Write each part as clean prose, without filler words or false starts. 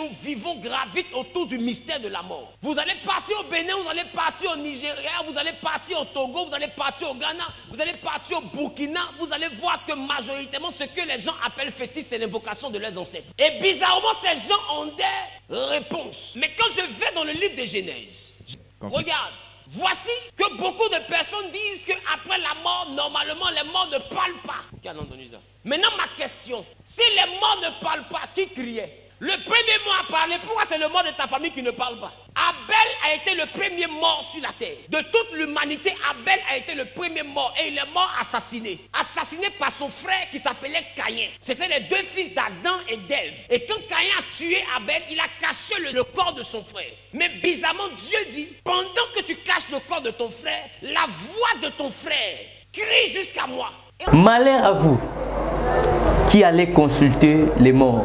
nous vivons gravitent autour du mystère de la mort. Vous allez partir au Bénin, vous allez partir au Nigeria, vous allez partir au Togo, vous allez partir au Ghana, vous allez partir au Burkina, vous allez voir que majoritairement ce que les gens appellent fétiche, c'est l'invocation de leurs ancêtres. Et bizarrement, ces gens ont des réponses. Mais quand je vais dans le livre de Genèse, regarde, voici que beaucoup de personnes disent qu'après la mort, normalement, les morts ne parlent pas. Qui a entendu ça? Maintenant, ma question, si les morts ne parlent pas, qui criait? Le premier mort à parler, pourquoi c'est le mort de ta famille qui ne parle pas? Abel a été le premier mort sur la terre. De toute l'humanité, Abel a été le premier mort et il est mort assassiné. Assassiné par son frère qui s'appelait Caïn. C'était les deux fils d'Adam et d'Ève. Et quand Caïn a tué Abel, il a caché le corps de son frère. Mais bizarrement, Dieu dit, pendant que tu caches le corps de ton frère, la voix de ton frère crie jusqu'à moi. Malheur à vous qui allez consulter les morts,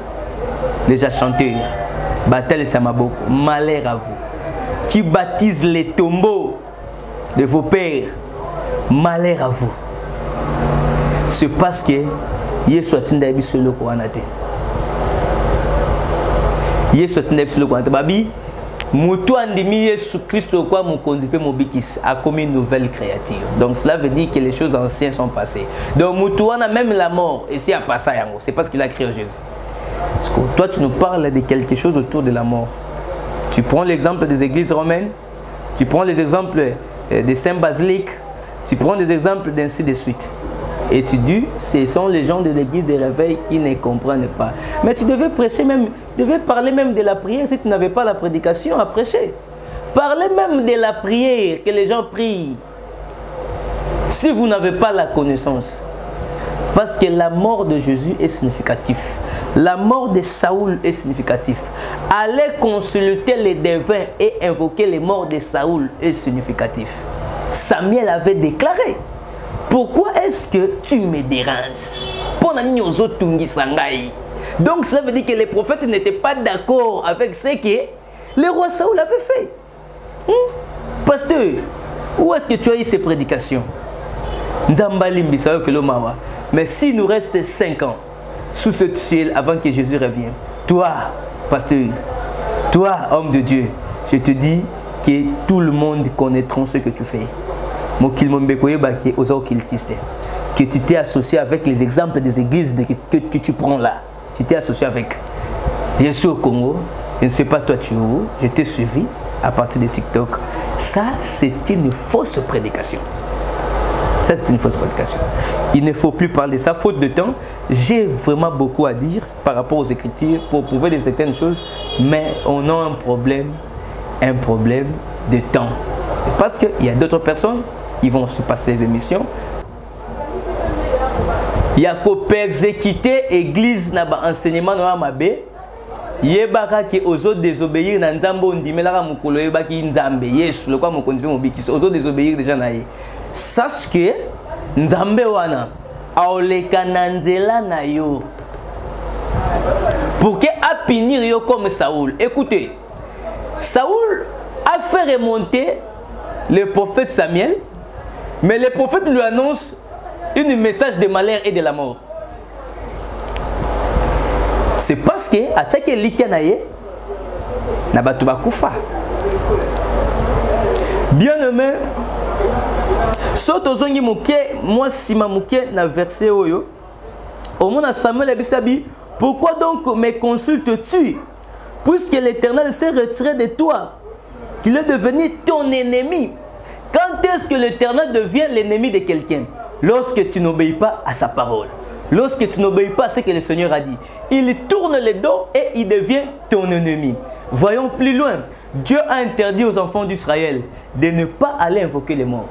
les chanteurs, Batel et Samaboko. Malheur à vous qui baptisent les tombeaux de vos pères. Malheur à vous. C'est parce que Yesu atindabi solo ko anate. Yesu atindabi solo ko anate. Babi, mutu andimi Yesu Christ quoi mon conduit mobikis a commis une nouvelle créature. Donc cela veut dire que les choses anciennes sont passées. Donc mutu on a même la mort et si a pas ça yango, c'est parce qu'il a créé Jésus. Parce que toi tu nous parles de quelque chose autour de la mort. Tu prends l'exemple des églises romaines, tu prends les exemples des saints basiliques, tu prends des exemples d'ainsi de suite. Et tu dis, ce sont les gens de l'église de réveil qui ne comprennent pas. Mais tu devais prêcher même, tu devais parler même de la prière si tu n'avais pas la prédication à prêcher. Parlez même de la prière, que les gens prient. Si vous n'avez pas la connaissance. Parce que la mort de Jésus est significative. La mort de Saoul est significative. Aller consulter les devins et invoquer les morts de Saoul est significatif. Samuel avait déclaré. Pourquoi est-ce que tu me déranges? Donc cela veut dire que les prophètes n'étaient pas d'accord avec ce que le roi Saoul avait fait. Pasteur, où est-ce que tu as eu ces prédications? Mais s'il nous reste 5 ans sous ce ciel avant que Jésus revienne, toi, pasteur, toi, homme de Dieu, je te dis que tout le monde connaîtra ce que tu fais. Que tu t'es associé avec les exemples des églises que tu prends là. Tu t'es associé avec. Je suis au Congo, je ne sais pas toi tu es où, je t'ai suivi à partir de TikTok. Ça, c'est une fausse prédication. Ça, c'est une fausse prédication. Il ne faut plus parler de ça, faute de temps. J'ai vraiment beaucoup à dire par rapport aux Écritures pour prouver de certaines choses, mais on a un problème de temps. C'est parce qu'il y a d'autres personnes qui vont se passer les émissions. Il y a qu'au exécuter l'église n'a pas enseignement dans Amabé. Yebaka qui oso désobéir dans Nzambo ndimelaka mukolo yebaki Nzambe Yesu le quoi mon conduit mon bikis oso désobéir déjà naïe. Sache que Nzambe wana aoleka nanzela na yo pour que a punir yo comme Saoul. Écoutez, Saoul a fait remonter le prophète Samuel, mais le prophète lui annonce un message de malheur et de la mort. C'est parce que à chaque likanaye na batu bakufa. Bien aimé, soto zongi muke moi sima muke na verset oyo. Au moment de Samuel abisabi, pourquoi donc me consultes-tu puisque l'Éternel s'est retiré de toi, qu'il est devenu ton ennemi? Quand est-ce que l'Éternel devient l'ennemi de quelqu'un? Lorsque tu n'obéis pas à sa parole. Lorsque tu n'obéis pas à ce que le Seigneur a dit. Il tourne le dos et il devient ton ennemi. Voyons plus loin. Dieu a interdit aux enfants d'Israël de ne pas aller invoquer les morts.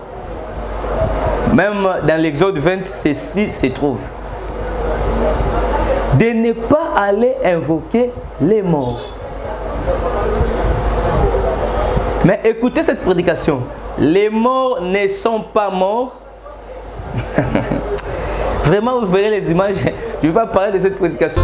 Même dans l'Exode 20, ceci se trouve. De ne pas aller invoquer les morts. Mais écoutez cette prédication. Les morts ne sont pas morts. Vraiment, vous verrez les images. Je ne vais pas parler de cette prédication.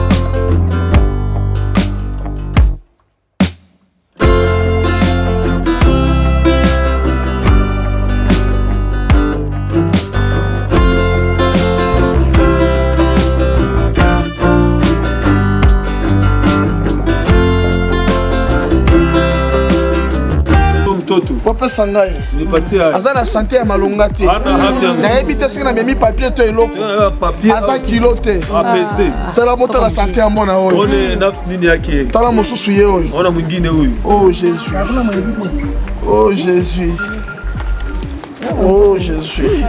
Papa Sangai. Azana santé à Malongati. Naébite ce qu'on a mis papier to eloko. Aza kilote. APC. Tala moto la santé à mona oyo. On est naf nini yake. Tala mosusu ye oyo. On a mwingine huyu. Oh Jésus. Oh Jésus. Oh Jésus.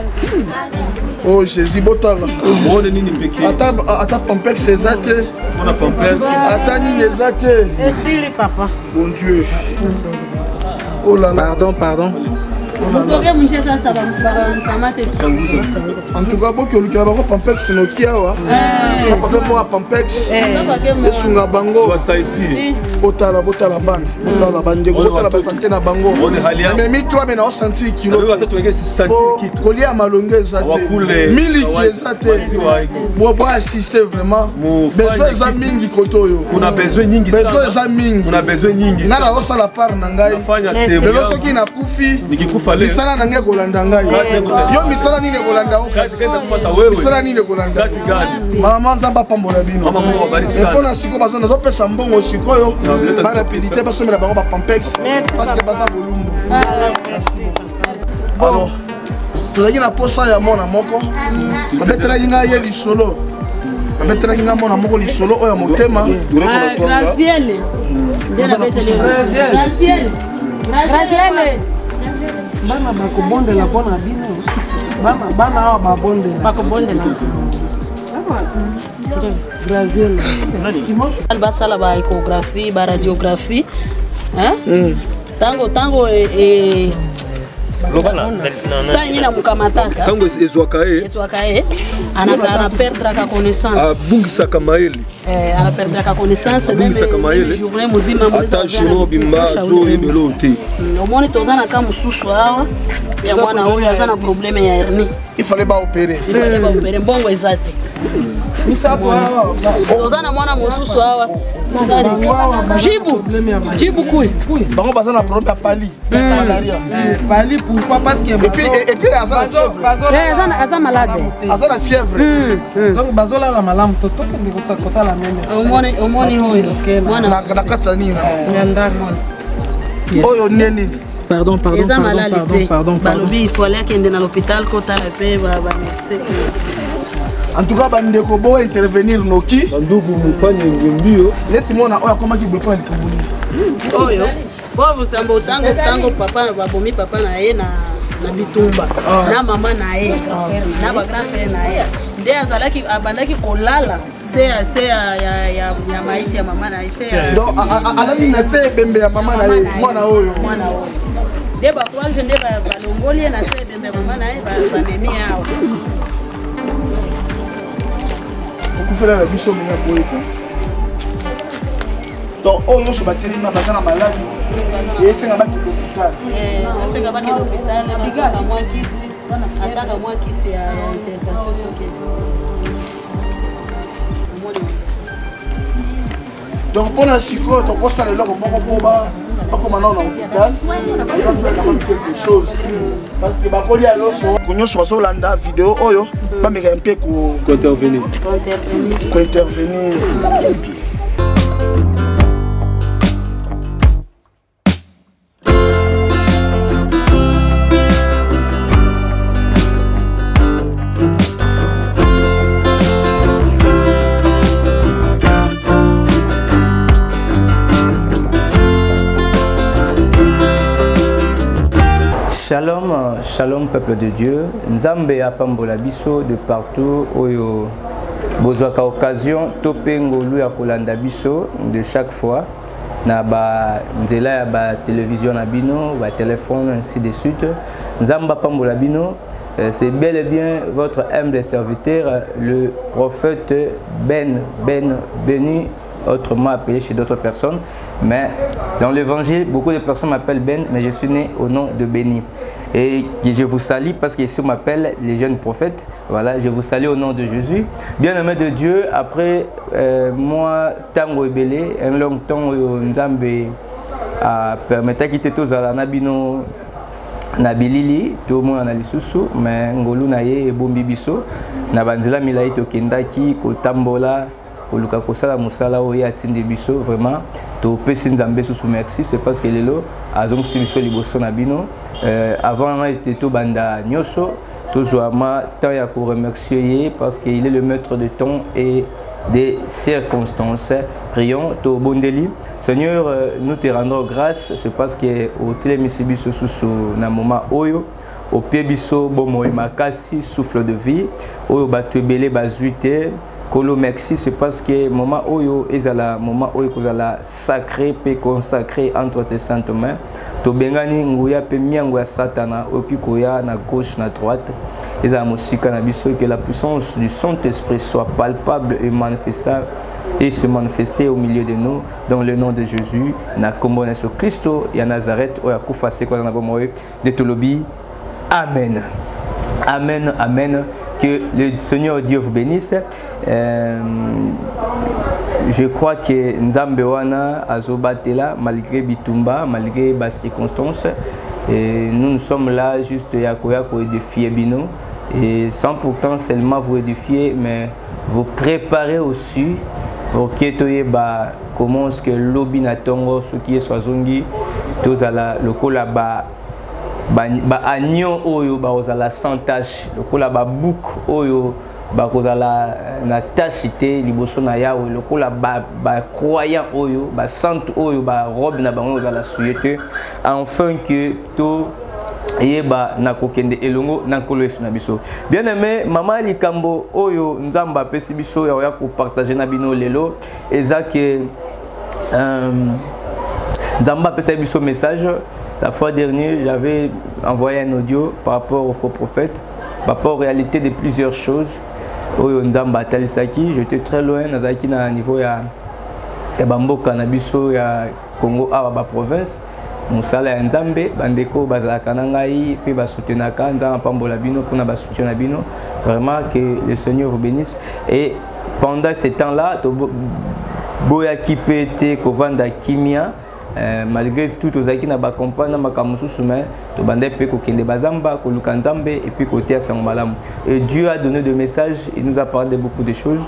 Oh Jésus botala. On est nini peki. Ata Pampex ezate. On a Pampex. Ata nini ezate. Merci papa. Bon Dieu. Oh là là. Pardon. En tout cas, beaucoup de gens qui ont Pampex Nokia, pas Pampex, et Sunga Bango, Botala ban, Botala Bande, Botala Basante na Bango. Mais mi toi maintenant senti kilo. Colis à Malongue zate, Mili qui zate. Moi pas assister vraiment. Besoin zamingi kotoyo. On a besoin nyingi. Besoin zamingi. On a besoin nyingi. Nala osa la part nangai. Mais lorsque qui na kufi. Misala nange kolanda ngai. Yo misala nini kolanda okasi. Misala nini kolanda. Mama nzamba pambola bino. Et pour na siko bazo nazo pesa mbongo sikoyo. Ba rapidité baso mela bango ba Pampex parce que baza volumbu. Merci. Alors tozaki na posa ya mona moko. Babetela inga ye lisolo. Babetela inga mona moko lisolo oya motema. Graciele. Graciele. Graciele. Bana bakobondela mpona bino bana awa babondela basala ba échographie ba radiographie tango sanyi na mukamataka tango ezwaka ye ana perdre ka connaissance abungisaka mayele ana perdre ka connaissance même journée muzima ata journée bimba zo ebelo te omoni tozana ka mususu awa ya mwana oyo azana problème ya hernie il fallait pas opérer mbongo ezate tozana mwana mususu awa jibu kuy bango baza na problème ya pali malaria pali pourquoi parce que et puis aza malade aza na fièvre donc bazolala malamu tokende kotala meme omoni oyo na kati ya nini oyo nini Pardon. Balobi, il faut aller à l'hôpital, quand tu as médecin. En tout cas, bande ko bo intervenir noki. Bandugu mufanye ngembio. Leti mona oya koma ki bepo likubuli. Oyo. Bobo tango papa babomi papa na ye na bitumba. Na mama na ye. Na ba grand frère na ye. Nde azalaki abandaki kolala se ya maiti ya mama na ye. Donc alani na se bembe ya mama na ye. Mwana oyo. Nde ba courage nde ba longoli na se bembe ya mama na ye ba memi awo. Faire la biso mena poeta. Donc oyo so bateli na bazana maladi. Yesenga baki l'hôpital. Yesenga baki l'hôpital, basaka mwa kisi. Ataka mwa kisi ya intervention soki. Donc pour la psycho, donc on s'allait là au bon pas comme maintenant dans l'hôpital. On va faire quand même quelque chose. Parce que bakoli à l'osso, konyo so landa vidéo oyo, pas me un peu ko intervenir. Shalom peuple de Dieu. Nzambe apambola biso de partout oyo bozwaka occasion topengo luya kolanda biso de chaque fois na ba nzela ya ba télévision na bino, ba téléphone ainsi de suite. Nzamba apambola bino. C'est bel et bien votre humble serviteur, le prophète Ben Béni, autrement appelé chez d'autres personnes. Mais dans l'évangile, beaucoup de personnes m'appellent Ben, mais je suis né au nom de Béni. Et je vous salue parce qu'ici on m'appelle les jeunes prophètes. Voilà, je vous salue au nom de Jésus. Bien-aimé de Dieu, après moi, Tango Ebele, un long temps, Nzambe a permis de quitter tous à la Nabino. Nabilili, tout le monde a lisusu, mais ngolu na ye ebombi biso. Na banzela milai to kendaki ko tambola. Pour le musala oya tindi biso vraiment to pesi nzambe sous merci c'est parce que lelo azong sibiso liboso na bino avant était to banda nyoso toujours ma temps ya ko remercier parce qu'il est le maître de temps et des circonstances. Prions to bondeli. Seigneur, nous te rendons grâce c'est parce que au télémisibiso sous na moment oyo au pied biso bomo makasi souffle de vie oyo batubele bazuite kolo merci c'est parce que moment oyo ezala moment oyo kozala sacré pe consacré entre tes saintes mains to bengani nguya pe miango ya satana okikoya na gauche na droite ezala musika na biso que la puissance du Saint-Esprit soit palpable et manifestable et se manifester au milieu de nous dans le nom de Jésus na kombo na Yesu Kristo ya Nazareth oya kufa sekwa na bomo de tolobi. Amen. Amen. Amen. Que le Seigneur Dieu vous bénisse. Je crois que Nzambe wana azobatela malgré bitumba, malgré les circonstances. Et nous sommes là juste pour édifier bino et sans pourtant seulement vous édifier, mais vous préparer aussi pour que tu comment est-ce que lobby na tongo ce qui est soazongi tous à la lokola ba agnon oyo ba ozala sans tache lokola ba bouk oyo ba kozala na tache te liboso na yawe lokola ba croyant oyo ba sainte oyo ba robe na bango ozala suyete afin que to yeba na kokende elongo na nkolo Yesu na biso. Bien aimé mama likambo oyo nzamba pesi biso ya ko partager na bino lelo eza que nzamba pesi biso message. La fois dernière, j'avais envoyé un audio par rapport au faux prophète, par rapport aux réalités de plusieurs choses. J'étais très loin, nazaki na niveau ya Bamboka na biso ya Congo Aba province. Musala ya Nzambe, bandeko bazalaka na ngai pe basutenaka nzamba pambola bino pona basutena bino. Vraiment que le Seigneur vous bénisse. Et pendant ce temps-là, boya kipete kovanda kimia. Malgré tout aux acquis n'a pas compris n'a pas comme sous-main to bandé pe ko kende bazamba ko luka nzambe et puis côté à Sangmalam et Dieu a donné des messages, il nous a parlé de beaucoup de choses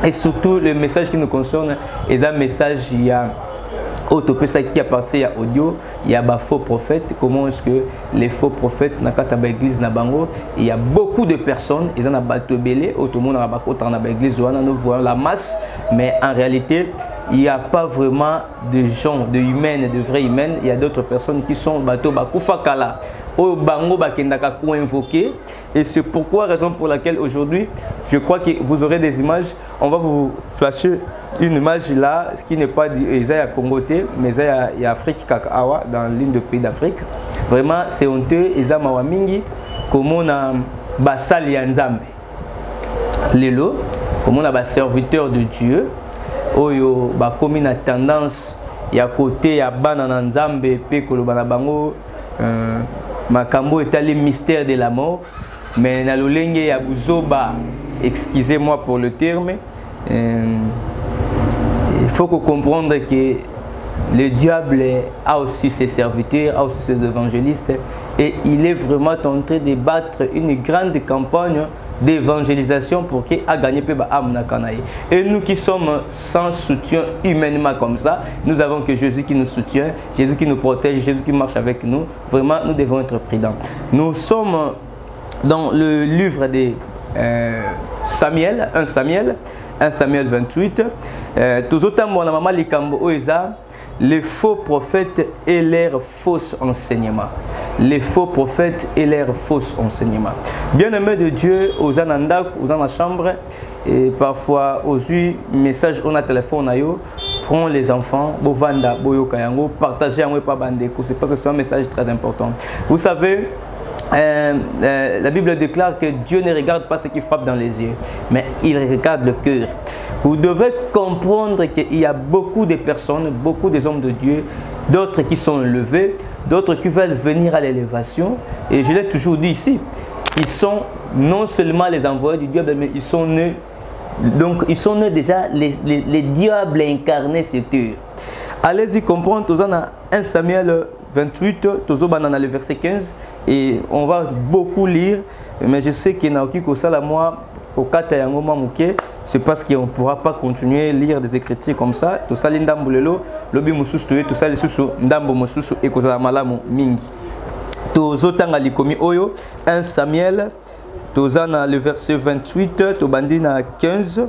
et surtout le message qui nous concerne est un message il y a autopesa qui appartient à audio il y a faux prophètes comment est-ce que les faux prophètes na kata ba église na bango il y a beaucoup de personnes ils en a batobelé automone na ba kota na ba église wana nous voyons la masse mais en réalité il n'y a pas vraiment de gens, de humaines, de vraies humaines. Il y a d'autres personnes qui sont bateau bakufakala, au bango bakendaka ko invoquer. Et c'est pourquoi, raison pour laquelle aujourd'hui, je crois que vous aurez des images. On va vous flasher une image là, ce qui n'est pas Isaïa Congoté, mais Isaïa Afrique Kakawa, dans l'une des pays d'Afrique. Vraiment, c'est honteux. Isaïa Mawamingi, comme on a basali Nzambe. Lelo, comme on a bas serviteur de Dieu. Oyo ba komi na tendance ya côté ya bana na nzambe pe koloba na bango makambo etali mystère de la mort mais na lolenge ya buzoba excusez-moi pour le terme il faut comprendre que le diable a aussi ses serviteurs, a aussi ses évangélistes et il est vraiment en train de battre une grande campagne d'évangélisation pour qu'il a gagné peu âme. Et nous qui sommes sans soutien humainement comme ça, nous avons que Jésus qui nous soutient, Jésus qui nous protège, Jésus qui marche avec nous. Vraiment, nous devons être prudents. Nous sommes dans le livre de Samuel, 1 Samuel 28. Tous autant mon maman likambo oeza les faux prophètes et leurs faux enseignements. Les faux prophètes et leurs faux enseignements. Bien-aimés de Dieu, aux anandak, aux en chambre, et parfois aux messages on a téléphone à yo, prends les enfants, bovanda, boyokayango, partagez avec pas bandeko. C'est parce que c'est un message très important. Vous savez, la Bible déclare que Dieu ne regarde pas ce qui frappe dans les yeux, mais il regarde le cœur. Vous devez comprendre qu'il y a beaucoup de personnes, beaucoup des hommes de Dieu, d'autres qui sont élevés, d'autres qui veulent venir à l'élévation. Et je l'ai toujours dit ici, ils sont non seulement les envoyés du diable, mais ils sont nés. Donc ils sont nés déjà les diables incarnés sur terre. Allez-y comprendre, tous en a 1 Samuel 28, tous en a le verset 15, et on va beaucoup lire, mais je sais qu'il y a qui ça la moi au kata yango mamuke, c'est parce qu'on ne pourra pas continuer à lire des écritures comme ça. Tout ça l'indambulelo, lobi mususu tout ça les susu ndambo mususu et kozala malamu mingi. To zotanga likomi oyo 1 Samuel tozana le verset 28 to bandi na 15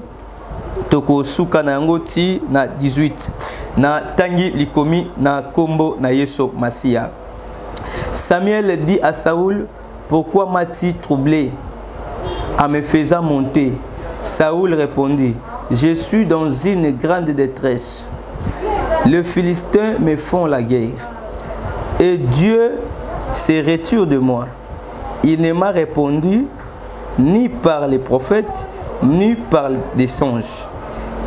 toko suka na yango ti na 18 na tangi likomi na kombo na Yesu Masia. Samuel dit à Saoul, pourquoi m'as-tu troublé en me faisant monter? Saoul répondit, je suis dans une grande détresse. Les Philistins me font la guerre et Dieu se retire de moi. Il ne m'a répondu ni par les prophètes, ni par des songes.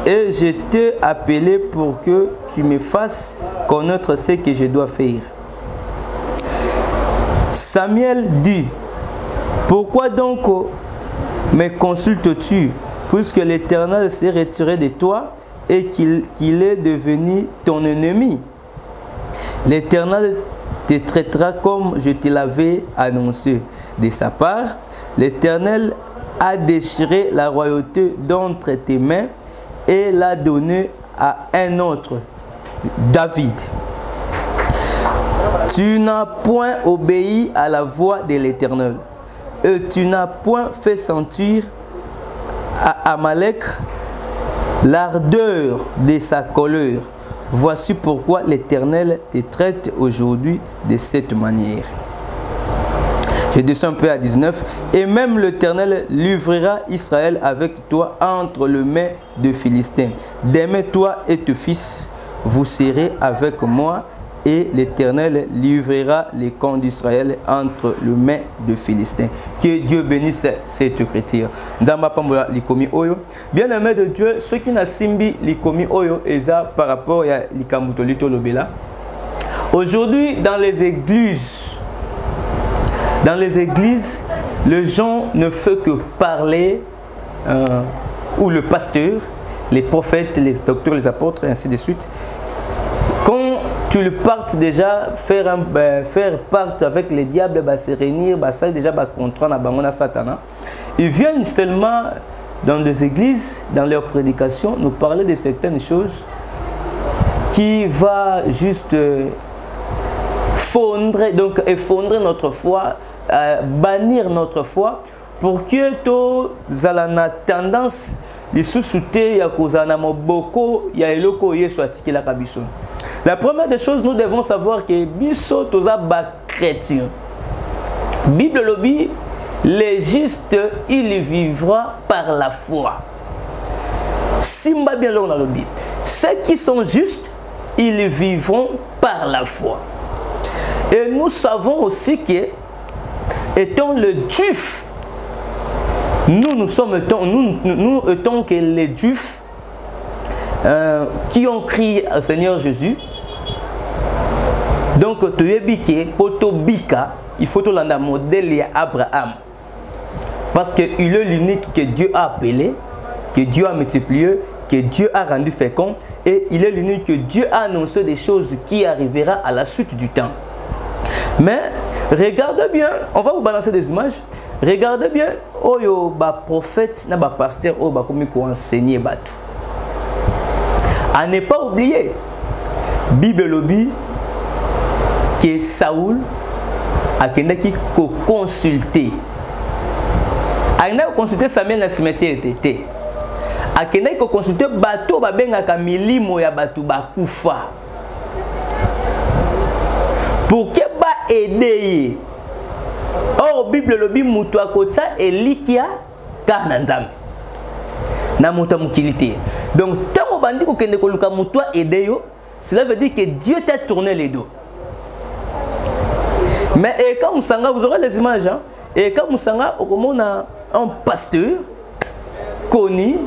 Et je t'ai appelé pour que tu me fasses connaître ce que je dois faire. Samuel dit, pourquoi donc me consultes-tu, puisque l'Éternel s'est retiré de toi et qu'il est devenu ton ennemi? L'Éternel te traitera comme je te l'avais annoncé. De sa part, l'Éternel a déchiré la royauté d'entre tes mains et l'a donnée à un autre, David. Tu n'as point obéi à la voix de l'Éternel et tu n'as point fait sentir à Amalek l'ardeur de sa colère. Voici pourquoi l'Éternel te traite aujourd'hui de cette manière. Je descends un peu à 19. Et même l'Éternel livrera Israël avec toi entre les mains de Philistins. Demain, toi et tes fils, vous serez avec moi. Et l'Éternel livrera les camps d'Israël entre les mains de Philistins. Que Dieu bénisse cette écriture. Bien aimé de Dieu, ceux qui n'ont simbi l'ikomi oyo eza par rapport à l'ikamutolito lobela. Aujourd'hui, dans les églises, les gens ne font que parler, ou le pasteur, les prophètes, les docteurs, les apôtres, et ainsi de suite. Quand tu le partes déjà, faire part avec les diables, se réunir, ça déjà contre na Satana. Ils viennent seulement dans des églises, dans leurs prédications, nous parler de certaines choses qui va juste effondrer notre foi, bannir notre foi, pour que tous la tendance les sous-soutés ya kozana moboko ya eloko yeso atikela kabiso. La première des choses, nous devons savoir que biso toza ba chrétien. Bible lobby, les justes, il vivra par la foi. Simba bien là lobby. Ceux qui sont justes, ils vivront par la foi. Et nous savons aussi que étant le juif, nous étant que les juifs qui ont crié au Seigneur Jésus. Donc, tu es biqué, potobika, il faut le modèle à Abraham. Parce qu'il est l'unique que Dieu a appelé, que Dieu a multiplié, que Dieu a rendu fécond. Et il est l'unique que Dieu a annoncé des choses qui arriveront à la suite du temps. Mais, regardez bien, on va vous balancer des images. Regardez bien, oh yo, ba prophète, na ba pasteur, oh ba comme qu'on enseigner batou. À ne pas oublier, Bible lobby, que Saoul a qui consulté. A consulté Samuel na cimetière était. A qui consulté bateau ba benga kamilimo ya batou ba kufa. Pour que ba aider. Or Bible lobby mutu akotsa elikia kana nzambe. Na mutu mukilité. Donc tant bandi ko kende ko luka mutu aider yo, cela veut dire que Dieu t'a tourné les dos. Mais et quand Moussanga, vous aurez les images, hein? Et quand Moussanga, on a un pasteur connu,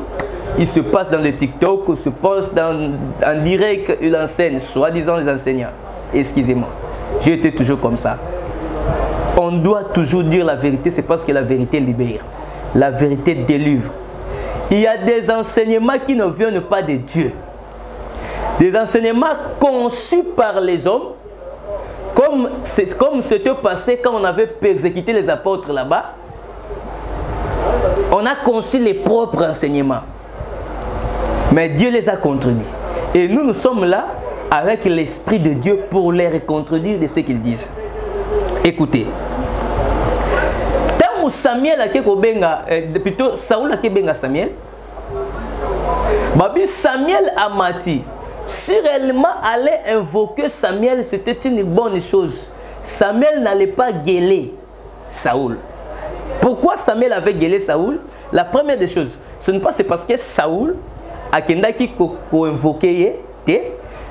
il se passe dans les TikTok, il se passe en direct, il enseigne, soi-disant les enseignants. Excusez-moi, j'ai été toujours comme ça. On doit toujours dire la vérité, c'est parce que la vérité libère. La vérité délivre. Il y a des enseignements qui ne viennent pas de Dieu. Des enseignements conçus par les hommes, comme c'était passé quand on avait persécuté les apôtres là-bas. On a conçu les propres enseignements. Mais Dieu les a contredits. Et nous, nous sommes là avec l'Esprit de Dieu pour les contredire de ce qu'ils disent. Écoutez. Tant Samuel a plutôt Saoul a benga Samuel. Babi Samuel a mati. Si réellement allait invoquer Samuel, c'était une bonne chose. Samuel n'allait pas gueuler Saoul. Pourquoi Samuel avait gueulé Saoul? La première des choses, ce n'est pas parce que Saoul a kendaki ko invoqué,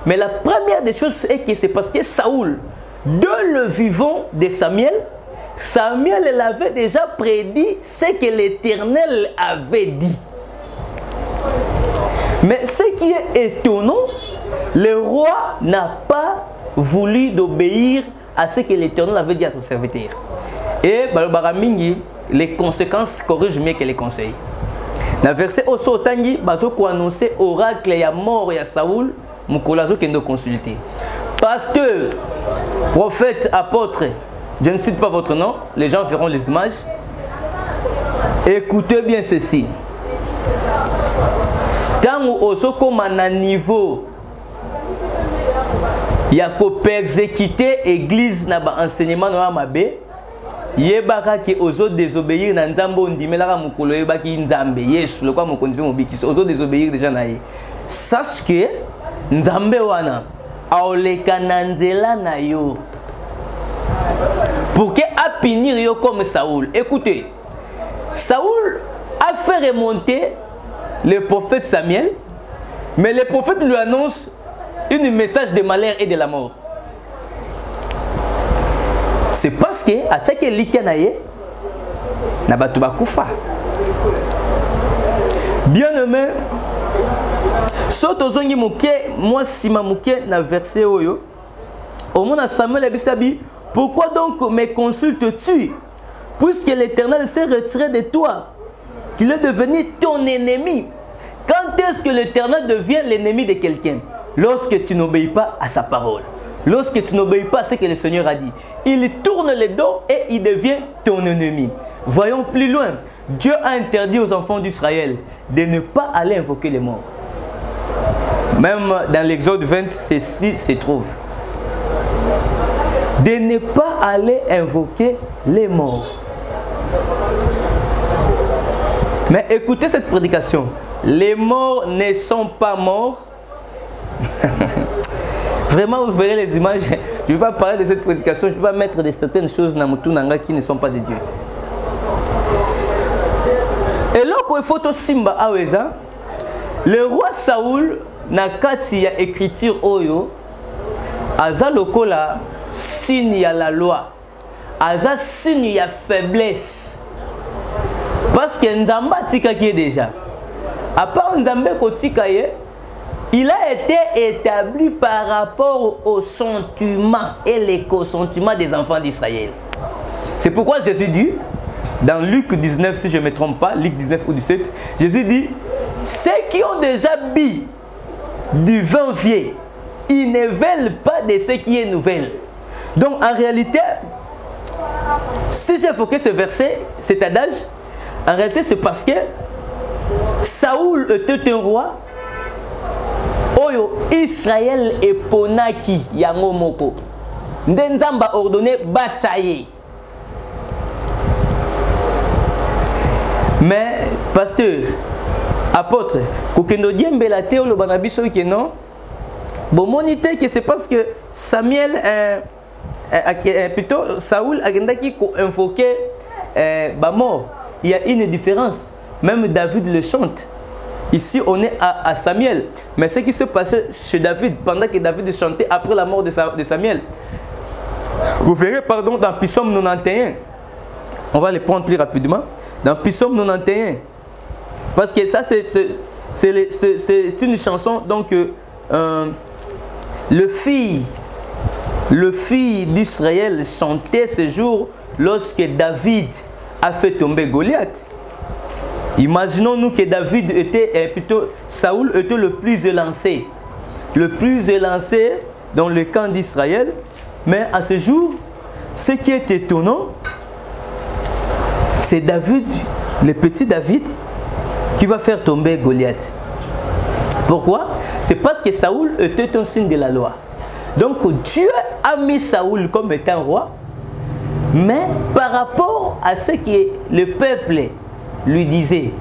mais la première des choses est que c'est parce que Saoul, de le vivant de Samuel, Samuel l'avait déjà prédit ce que l'Éternel avait dit. Mais ce qui est étonnant, le roi n'a pas voulu d'obéir à ce que l'Éternel avait dit à son serviteur. Et les conséquences corrigent mieux que les conseils. Dans le verset Osotangi, bazo ko annoncer oracle ya mort ya Saoul, mukolazo kendo consulter. Pasteur, prophète, apôtre, je ne cite pas votre nom, les gens verront les images. Écoutez bien ceci. Tant où osoko mana niveau ya ko persécuter église na ba enseignement na mabe. Yebaka ki ozo désobéir na nzambe ondimelaka mukolo yebaki nzambe Yesu lokwa mokonzi pe mobikisi ozo désobéir déjà na ye. Sache que nzambe wana aoleka na nzela na yo pour que a punir yo comme Saoul. Écoutez, Saoul a fait remonter le prophète Samuel, mais le prophète lui annonce un message de malheur et de la mort. C'est parce que à chaque likanaye na batu bakufa. Bien aimé, soto zongi muke moi sima muke na verset oyo. Au moins Samuel abisabi, pourquoi donc me consultes-tu puisque l'Éternel s'est retiré de toi, qu'il est devenu ton ennemi? Quand est-ce que l'Éternel devient l'ennemi de quelqu'un? Lorsque tu n'obéis pas à sa parole. Lorsque tu n'obéis pas à ce que le Seigneur a dit, il tourne le dos et il devient ton ennemi. Voyons plus loin. Dieu a interdit aux enfants d'Israël de ne pas aller invoquer les morts. Même dans l'Exode 20, ceci se trouve. De ne pas aller invoquer les morts. Mais écoutez cette prédication. Les morts ne sont pas morts. Vraiment, vous verrez les images. Je ne vais pas parler de cette prédication. Je ne vais pas mettre de certaines choses dans Moutounanga qui ne sont pas de Dieu. Et là, quand il faut au Simba Aweza, le roi Saoul n'a qu'à écriture Oyo, Aza Lokola, signe à la loi. Aza signe à faiblesse. Parce que Nzamba Tika qui est déjà. À part Nzambe Kotikaye, il a été établi par rapport au sentiment et les consentiments des enfants d'Israël. C'est pourquoi Jésus dit, dans Luc 19, si je ne me trompe pas, Luc 19 ou 17, Jésus dit, ceux qui ont déjà bu du vin vieux, ils ne veulent pas de ce qui est nouvel. Donc en réalité, si j'évoquais ce verset, cet adage, en réalité c'est parce que Saoul était un roi, Oyo Israël et Ponaki yango moko. Ndenzamba ordonné batailler. Mais pasteur, apôtre, kokendo diembela teo lo banabiso ke non. Bon monité que c'est parce que Samuel plutôt Saoul a gendaki ko invoquer ba mort. Il y a une différence. Même David le chante. Ici, on est à Samuel. Mais ce qui se passait chez David, pendant que David chantait après la mort de Samuel, vous verrez, pardon, dans Psaume 91, on va les prendre plus rapidement, dans Psaume 91, parce que ça, c'est une chanson, donc, le fils d'Israël chantait ce jour lorsque David a fait tomber Goliath. Imaginons-nous que David était, plutôt Saoul était le plus élancé dans le camp d'Israël. Mais à ce jour, ce qui est étonnant, c'est David le petit David qui va faire tomber Goliath. Pourquoi? C'est parce que Saoul était un signe de la loi. Donc Dieu a mis Saoul comme étant roi, mais par rapport à ce que le peuple lui disait,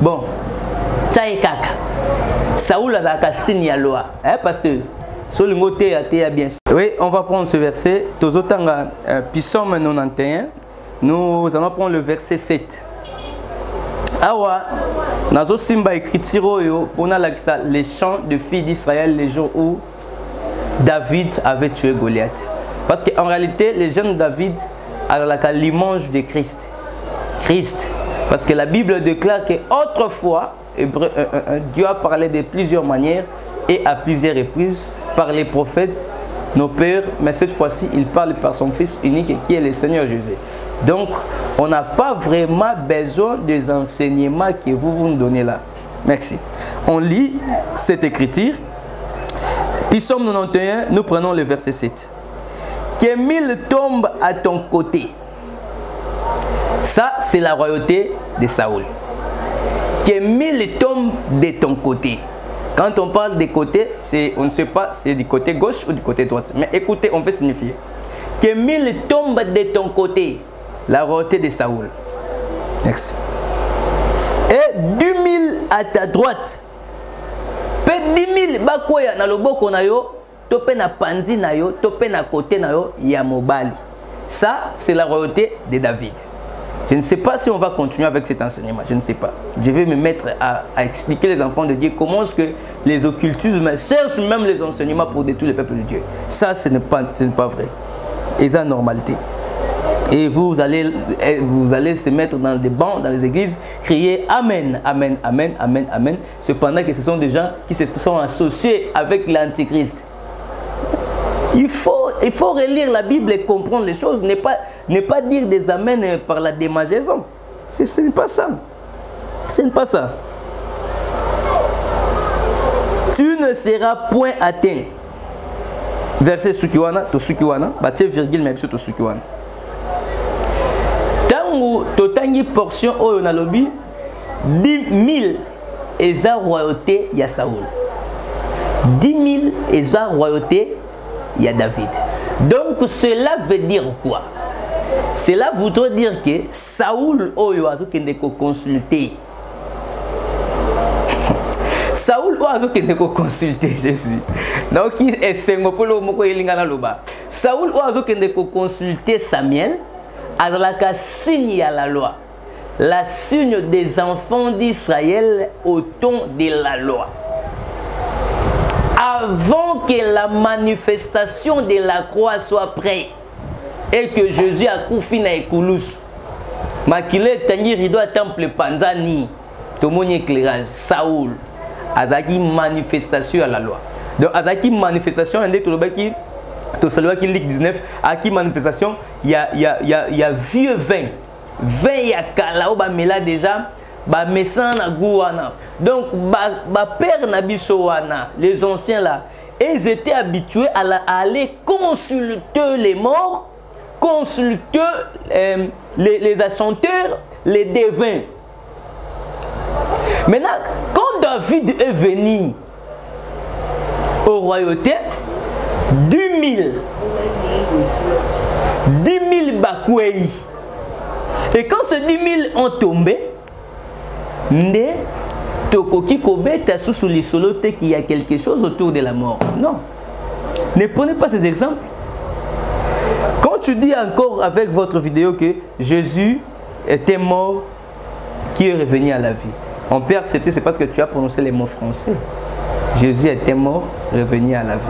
bon, Tchaïkaka, Saoul a signé la loi, hein, parce que sur le côté a bien. Oui, on va prendre ce verset, Psaume 91, nous allons prendre le verset 7. Awa, nazo simba écriture yo pour les chants de filles d'Israël les jours où David avait tué Goliath. Parce qu'en réalité, les jeunes de David avaient l'image de Christ. Christ. Parce que la Bible déclare qu'autrefois, Dieu a parlé de plusieurs manières et à plusieurs reprises par les prophètes, nos pères, mais cette fois-ci, il parle par son Fils unique qui est le Seigneur Jésus. Donc, on n'a pas vraiment besoin des enseignements que vous nous donnez là. Merci. On lit cette écriture. Psaume 91, nous prenons le verset 7. Que 1000 tombent à ton côté. Ça, c'est la royauté de Saoul. Que 1000 tombent de ton côté. Quand on parle des côtés, on ne sait pas si c'est du côté gauche ou du côté droit. Mais écoutez, on veut signifier. Que 1000 tombent de ton côté. La royauté de Saoul. Merci. Et 2000 à ta droite. Peut 10 000 bakoya na loboko na yo, topé na pandi na yo, topé na côté na yo, ya mobali. Ça, c'est la royauté de David. Je ne sais pas si on va continuer avec cet enseignement, je ne sais pas. Je vais me mettre à expliquer les enfants de Dieu comment est-ce que les occultismes cherchent même les enseignements pour détruire le peuple de Dieu. Ça, ce n'est pas vrai. Et ça, normalité. Et vous allez se mettre dans des bancs, dans les églises, crier Amen, Amen, Amen, Amen, Amen. Cependant que ce sont des gens qui se sont associés avec l'Antichrist. Il faut relire la Bible et comprendre les choses. Ne pas dire des Amen par la démangeaison. Ce n'est pas ça. Ce n'est pas ça. Tu ne seras point atteint. Verset Sukiwana, to Sukiwana, batte virgule, mais to Sukiwana. Totangi portion oyo na lobi 10 000 eza royauté ya Saoul. 10 000 eza royauté ya David. Donc cela veut dire quoi? Cela voudrait dire que Saoul oyo azokende ko consulter. Saoul oyo azokende ko consulter Jésus. Donc esengo polo moko elinga na loba. Saoul oyo azokende ko consulter Samuel. Alors la signe à la loi, la signe des enfants d'Israël au temps de la loi. Avant que la manifestation de la croix soit prête et que Jésus a couffé na écoulous, makile tangi rideau à temple panzani, tout mon éclairage, Saoul, azaki manifestation à la loi. Donc azaki manifestation ande to lobaki to salwa ki Luc 19 aki manifestation il y a vieux vin ya kala o ba mela déjà ba mesan na gouana. Donc ba père na biso wana, les anciens là, ils étaient habitués à aller consulter les morts, consulter les chanteurs, les devins. Maintenant, quand David est venu au royauté, 10 000 Bakwei. Et quand ces 10 000 ont tombé, qu'il y a quelque chose autour de la mort. Non. Ne prenez pas ces exemples. Quand tu dis encore avec votre vidéo que Jésus était mort, qui est revenu à la vie, on peut accepter, c'est parce que tu as prononcé les mots français. Jésus était mort, revenu à la vie.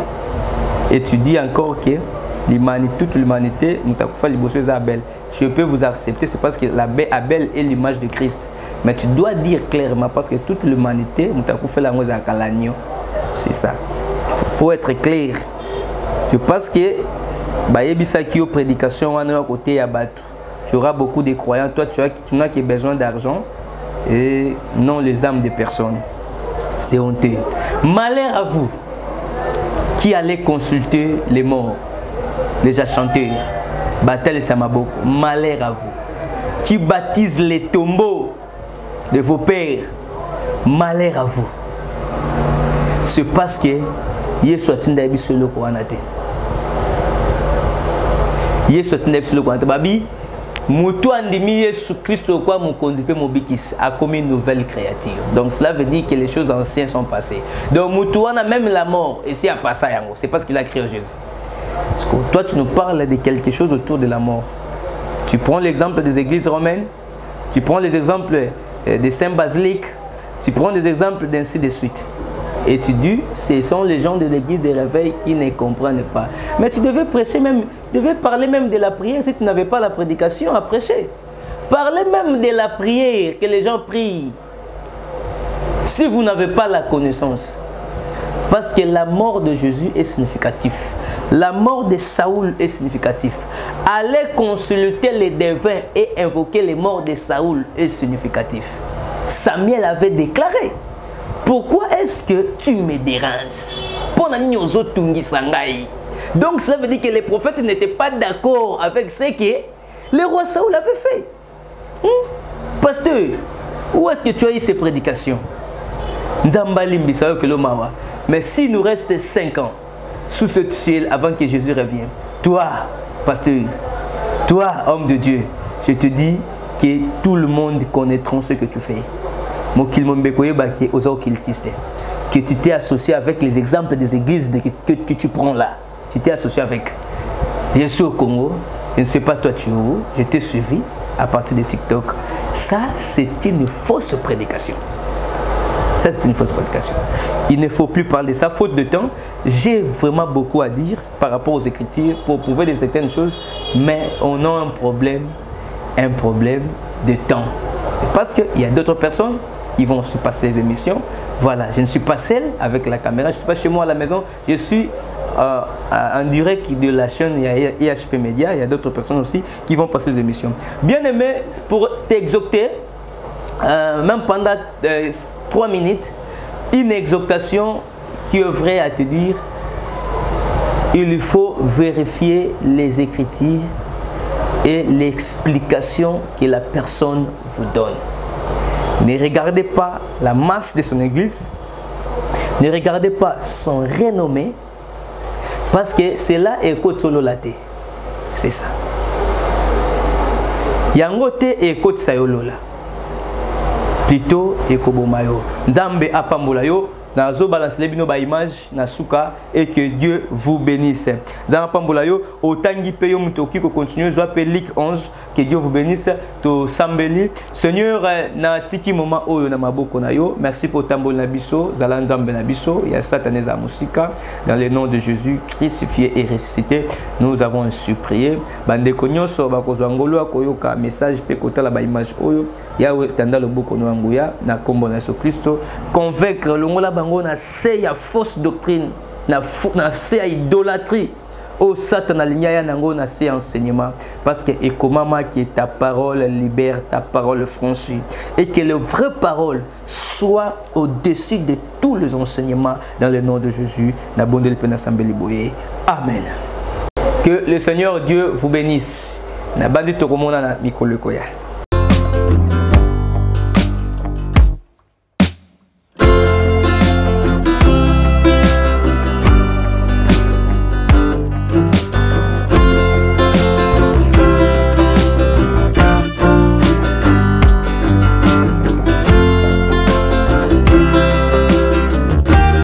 Et tu dis encore que toute l'humanité, je peux vous accepter, c'est parce que Abel est l'image de Christ. Mais tu dois dire clairement, parce que toute l'humanité, c'est ça. Il faut être clair. C'est parce que prédication, tu auras beaucoup de croyants, toi tu n'as que besoin d'argent et non les âmes des personnes. C'est honteux. Malheur à vous qui allez consulter les morts, les chanteurs, Batel et Samaboko. Malheur à vous qui baptisent les tombeaux de vos pères, malheur à vous. C'est parce que Yesu atinda biso loko wana te. Yesu atinda biso loko wana te. Babi, mutu andimi Yesu Christo kwa mukonzi pe mobikis a commis une nouvelle créature. Donc cela veut dire que les choses anciennes sont passées. Donc mutu wana même la mort ici a passé yango. C'est parce qu'il a créé Jésus. Parce que toi tu nous parles de quelque chose autour de la mort. Tu prends l'exemple des églises romaines, tu prends les exemples des saints basiliques, tu prends des exemples d'ainsi de suite. Et tu dis, ce sont les gens de l'église de réveil qui ne comprennent pas. Mais tu devais prêcher même, tu devais parler même de la prière si tu n'avais pas la prédication à prêcher. Parlez même de la prière, que les gens prient. Si vous n'avez pas la connaissance. Parce que la mort de Jésus est significative. La mort de Saoul est significative. Aller consulter les devins et invoquer les morts de Saoul est significatif. Samuel avait déclaré. Pourquoi est-ce que tu me déranges? Donc ça veut dire que les prophètes n'étaient pas d'accord avec ce que le roi Saoul avait fait. Pasteur, où est-ce que tu as eu ces prédications? Mais s'il nous reste 5 ans sous ce ciel avant que Jésus revienne, toi, pasteur, toi, homme de Dieu, je te dis que tout le monde connaîtra ce que tu fais. Que tu t'es associé avec les exemples des églises que tu prends là. Tu t'es associé avec. Je suis au Congo, je ne sais pas toi tu es où, je t'ai suivi à partir de TikTok. Ça, c'est une fausse prédication. Ça, c'est une fausse prédication. Il ne faut plus parler de ça, faute de temps. J'ai vraiment beaucoup à dire par rapport aux Écritures pour prouver de certaines choses, mais on a un problème de temps. C'est parce qu'il y a d'autres personnes qui vont se passer les émissions. Voilà, je ne suis pas seul avec la caméra, je ne suis pas chez moi à la maison, je suis en direct de la chaîne IHP Média. Il y a d'autres personnes aussi qui vont passer les émissions. Bien aimé, pour t'exhorter, même pendant 3 minutes, une exhortation qui œuvrait à te dire, il faut vérifier les Écritures et l'explication que la personne vous donne. Ne regardez pas la masse de son église, ne regardez pas son renommée, parce que cela est solo laté. C'est ça. Yangote et kote sayolola. Plutôt ekobomayo. Nzambe apambolayo. Nazo balance les bino ba image na suka et que Dieu vous bénisse. Nzamba pambolayo otangi peyo mutoki ko continuer zo appel Luc 11 que Dieu vous bénisse to sambeli. Seigneur na tiki moment oyo na maboko na yo. Merci pour tambol na biso, zala nzambe na biso, ya sataneza musika dans le nom de Jésus crucifié et ressuscité. Nous avons ainsi prié. Bande konyoso bakozwa ngolo akoyoka message pe kotala ba image oyo ya tanda le boko no nguya na kombo na Yesu Kristo convaincre longola na se ya fausse doctrine na se ya idolâtrie au Satan alignaya nango na se enseignement parce que ekomama que ta parole libère, ta parole franchit et que la vraie parole soit au-dessus de tous les enseignements dans le nom de Jésus. Na bondel pe na sambeli boye. Amen. Que le Seigneur Dieu vous bénisse. Na bandi tokomona na mikolo koya.